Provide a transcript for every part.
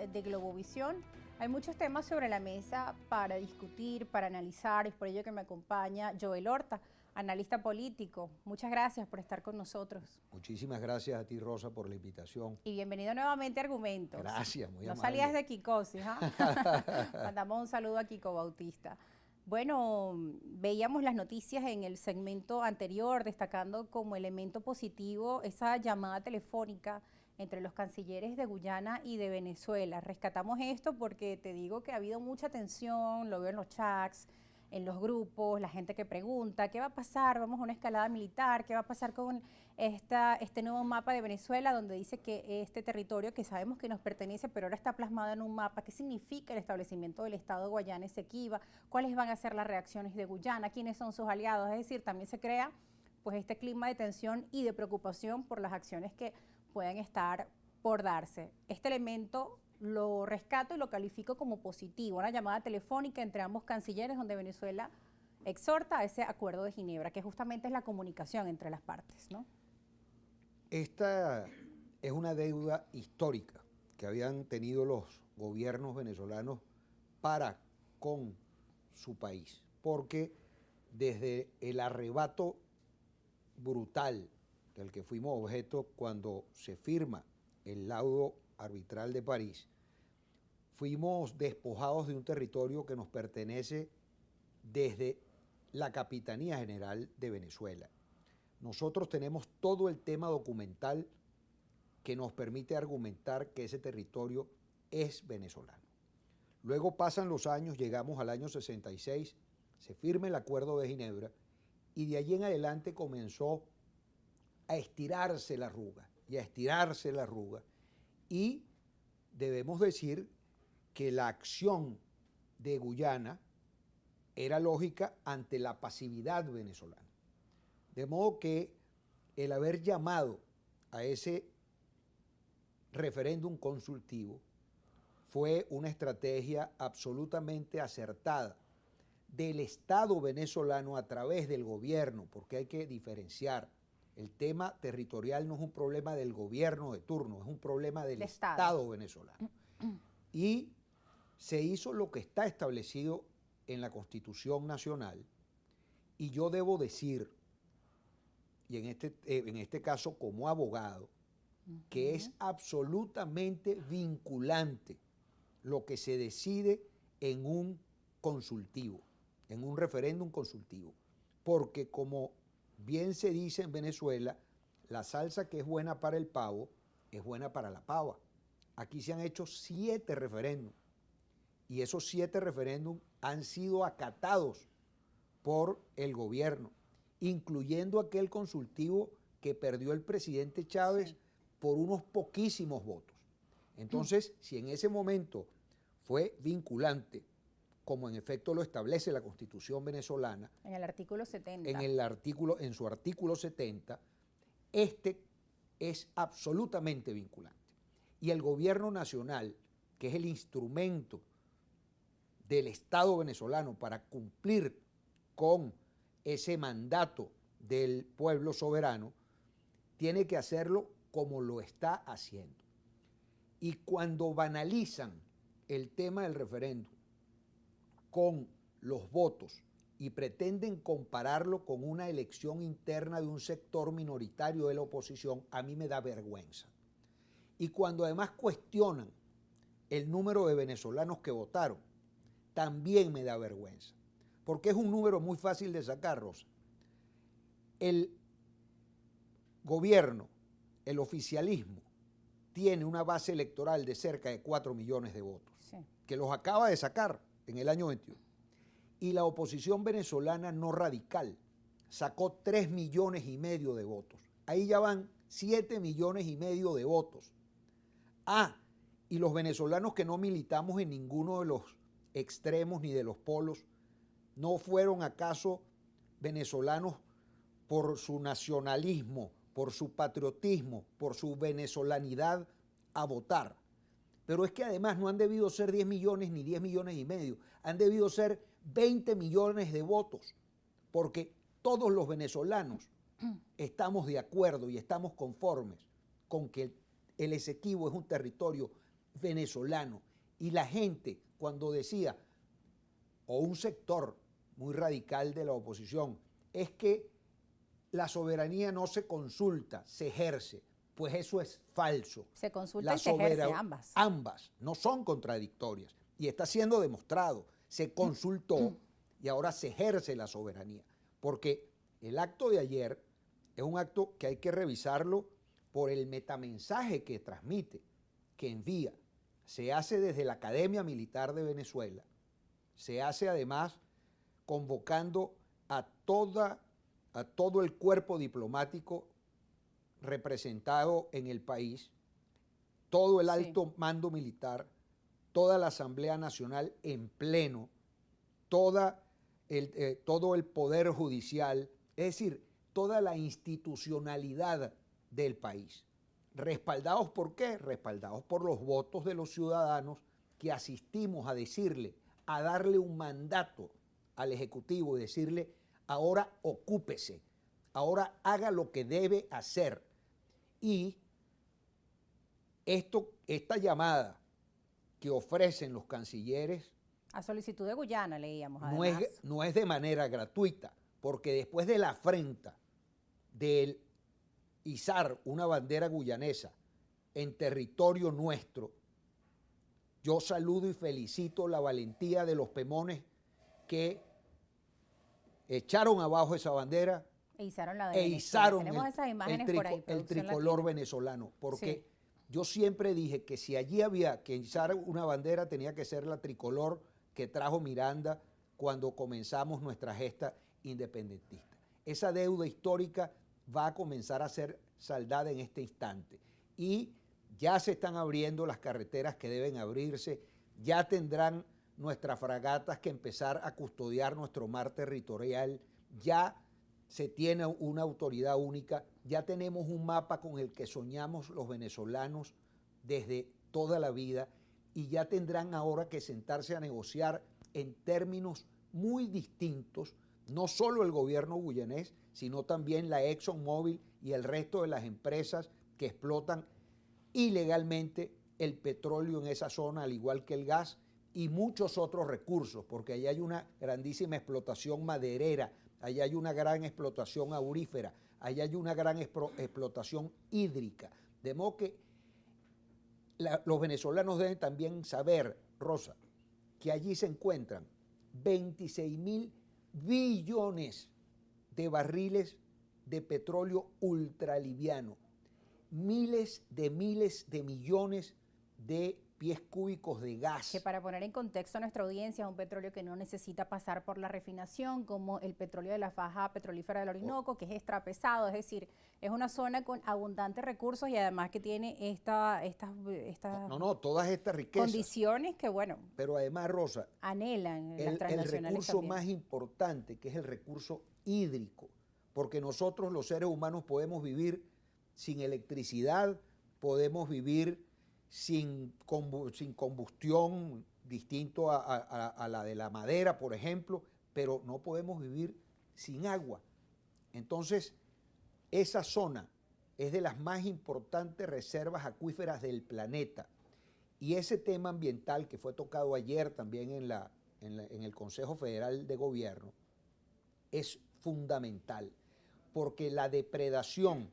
de Globovisión. Hay muchos temas sobre la mesa para discutir, para analizar, y es por ello que me acompaña Joel Horta, analista político. Muchas gracias por estar con nosotros. Muchísimas gracias a ti, Rosa, por la invitación. Y bienvenido nuevamente a Argumentos. Gracias, muy No amable. salías de Kikosis, ¿ah? Mandamos un saludo a Kiko Bautista. Bueno, veíamos las noticias en el segmento anterior, destacando como elemento positivo esa llamada telefónica entre los cancilleres de Guyana y de Venezuela. Rescatamos esto porque te digo que ha habido mucha tensión, lo veo en los chats, en los grupos, la gente que pregunta, ¿qué va a pasar? Vamos a una escalada militar, ¿qué va a pasar con este nuevo mapa de Venezuela donde dice que este territorio que sabemos que nos pertenece, pero ahora está plasmado en un mapa? ¿Qué significa el establecimiento del Estado de Guayana Esequiba? ¿Cuáles van a ser las reacciones de Guyana? ¿Quiénes son sus aliados? Es decir, también se crea pues este clima de tensión y de preocupación por las acciones que pueden estar por darse. Este elemento lo rescato y lo califico como positivo, una llamada telefónica entre ambos cancilleres donde Venezuela exhorta a ese acuerdo de Ginebra, que justamente es la comunicación entre las partes, ¿no? Esta es una deuda histórica que habían tenido los gobiernos venezolanos para con su país, porque desde el arrebato brutal del que fuimos objeto cuando se firma el laudo arbitral de París, fuimos despojados de un territorio que nos pertenece desde la Capitanía General de Venezuela. Nosotros tenemos todo el tema documental que nos permite argumentar que ese territorio es venezolano. Luego pasan los años, llegamos al año 66, se firma el Acuerdo de Ginebra y de allí en adelante comenzó a estirarse la arruga y a estirarse la arruga, y debemos decir que la acción de Guyana era lógica ante la pasividad venezolana. De modo que el haber llamado a ese referéndum consultivo fue una estrategia absolutamente acertada del Estado venezolano a través del gobierno, porque hay que diferenciar. El tema territorial no es un problema del gobierno de turno, es un problema del Estado venezolano. Y se hizo lo que está establecido en la Constitución Nacional, y yo debo decir, y en este caso como abogado, que es absolutamente vinculante lo que se decide en un consultivo, en un referéndum consultivo, porque como bien se dice en Venezuela, la salsa que es buena para el pavo es buena para la pava. Aquí se han hecho 7 referéndums, y esos 7 referéndums han sido acatados por el gobierno, incluyendo aquel consultivo que perdió el presidente Chávez por unos poquísimos votos. Entonces, si en ese momento fue vinculante, como en efecto lo establece la Constitución venezolana, en el artículo 70. En su artículo 70, este es absolutamente vinculante. Y el gobierno nacional, que es el instrumento del Estado venezolano para cumplir con ese mandato del pueblo soberano, tiene que hacerlo como lo está haciendo. Y cuando banalizan el tema del referéndum con los votos y pretenden compararlo con una elección interna de un sector minoritario de la oposición, a mí me da vergüenza. Y cuando además cuestionan el número de venezolanos que votaron, también me da vergüenza, porque es un número muy fácil de sacar, Rosa. El gobierno, el oficialismo, tiene una base electoral de cerca de 4 millones de votos, que los acaba de sacar en el año 21. Y la oposición venezolana no radical sacó 3,5 millones de votos. Ahí ya van 7,5 millones de votos. Y los venezolanos que no militamos en ninguno de los extremos ni de los polos, ¿no fueron acaso venezolanos por su nacionalismo, por su patriotismo, por su venezolanidad a votar? Pero es que además no han debido ser 10 millones ni 10,5 millones, han debido ser 20 millones de votos, porque todos los venezolanos estamos de acuerdo y estamos conformes con que el Esequibo es un territorio venezolano. Y la gente, cuando decía, o un sector muy radical de la oposición, es que la soberanía no se consulta, se ejerce. Pues eso es falso. Se consulta y se ejerce ambas. Ambas no son contradictorias. Y está siendo demostrado. Se consultó y ahora se ejerce la soberanía. Porque el acto de ayer es un acto que hay que revisarlo por el metamensaje que transmite, que envía. Se hace desde la Academia Militar de Venezuela. Se hace además convocando a todo el cuerpo diplomático representado en el país, todo el alto mando militar, toda la Asamblea Nacional en pleno, todo el Poder Judicial, es decir, toda la institucionalidad del país. ¿Respaldados por qué? Respaldados por los votos de los ciudadanos que asistimos a decirle, a darle un mandato al Ejecutivo y decirle, ahora ocúpese, ahora haga lo que debe hacer. Y esta llamada que ofrecen los cancilleres a solicitud de Guyana, leíamos además, no es de manera gratuita, porque después de la afrenta del izar una bandera guyanesa en territorio nuestro, yo saludo y felicito la valentía de los pemones que echaron abajo esa bandera e izaron tenemos esas imágenes por ahí, el tricolor venezolano, porque yo siempre dije que si allí había que izar una bandera tenía que ser la tricolor que trajo Miranda cuando comenzamos nuestra gesta independentista. Esa deuda histórica va a comenzar a ser saldada en este instante y ya se están abriendo las carreteras que deben abrirse, ya tendrán nuestras fragatas que empezar a custodiar nuestro mar territorial, ya se tiene una autoridad única, ya tenemos un mapa con el que soñamos los venezolanos desde toda la vida y ya tendrán ahora que sentarse a negociar en términos muy distintos, no solo el gobierno guyanés, sino también la ExxonMobil y el resto de las empresas que explotan ilegalmente el petróleo en esa zona, al igual que el gas y muchos otros recursos, porque allá hay una grandísima explotación maderera, allá hay una gran explotación aurífera, allá hay una gran explotación hídrica. De modo que los venezolanos deben también saber, Rosa, que allí se encuentran 26.000 billones de barriles de petróleo ultraliviano, miles de millones de pies cúbicos de gas. Que para poner en contexto a nuestra audiencia, es un petróleo que no necesita pasar por la refinación, como el petróleo de la faja petrolífera del Orinoco, que es extra pesado, es decir, es una zona con abundantes recursos y además que tiene todas estas riquezas. Condiciones que, bueno, pero además, Rosa, anhelan las transnacionales el recurso también más importante, que es el recurso hídrico, porque nosotros los seres humanos podemos vivir sin electricidad, podemos vivir sin combustión, distinto a la de la madera, por ejemplo, pero no podemos vivir sin agua. Entonces, esa zona es de las más importantes reservas acuíferas del planeta. Y ese tema ambiental que fue tocado ayer también en el Consejo Federal de Gobierno es fundamental, porque la depredación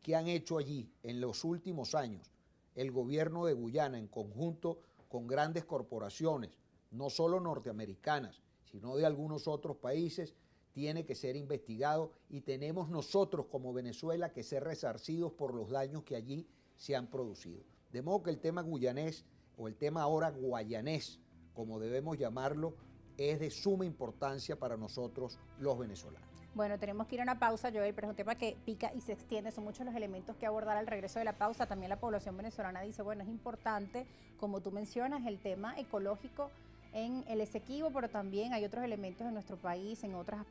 que han hecho allí en los últimos años el gobierno de Guyana en conjunto con grandes corporaciones, no solo norteamericanas, sino de algunos otros países, tiene que ser investigado y tenemos nosotros como Venezuela que ser resarcidos por los daños que allí se han producido. De modo que el tema guyanés, o el tema ahora guayanés, como debemos llamarlo, es de suma importancia para nosotros los venezolanos. Bueno, tenemos que ir a una pausa, Joel, pero es un tema que pica y se extiende, son muchos los elementos que abordar al regreso de la pausa. También la población venezolana dice, bueno, es importante, como tú mencionas, el tema ecológico en el Esequibo, pero también hay otros elementos en nuestro país, en otras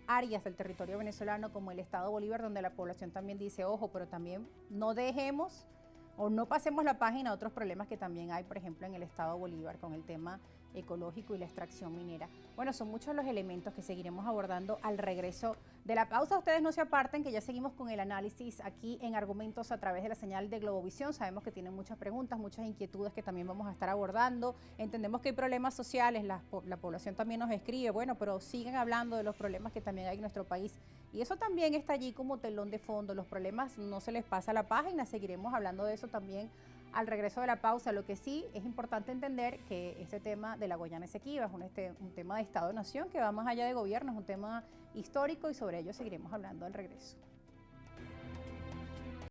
áreas del territorio venezolano, como el Estado Bolívar, donde la población también dice, ojo, pero también no dejemos o no pasemos la página a otros problemas que también hay, por ejemplo, en el Estado Bolívar, con el tema ecológico y la extracción minera. Bueno, son muchos los elementos que seguiremos abordando al regreso De la pausa, ustedes no se aparten, que ya seguimos con el análisis aquí en Argumentos a través de la señal de Globovisión. Sabemos que tienen muchas preguntas, muchas inquietudes que también vamos a estar abordando. Entendemos que hay problemas sociales, la población también nos escribe, bueno, pero siguen hablando de los problemas que también hay en nuestro país. Y eso también está allí como telón de fondo. Los problemas no se les pasa a la página, seguiremos hablando de eso también al regreso de la pausa. Lo que sí es importante entender que este tema de la Guayana Esequiba es un tema de Estado-Nación que va más allá de gobierno, es un tema histórico y sobre ello seguiremos hablando al regreso.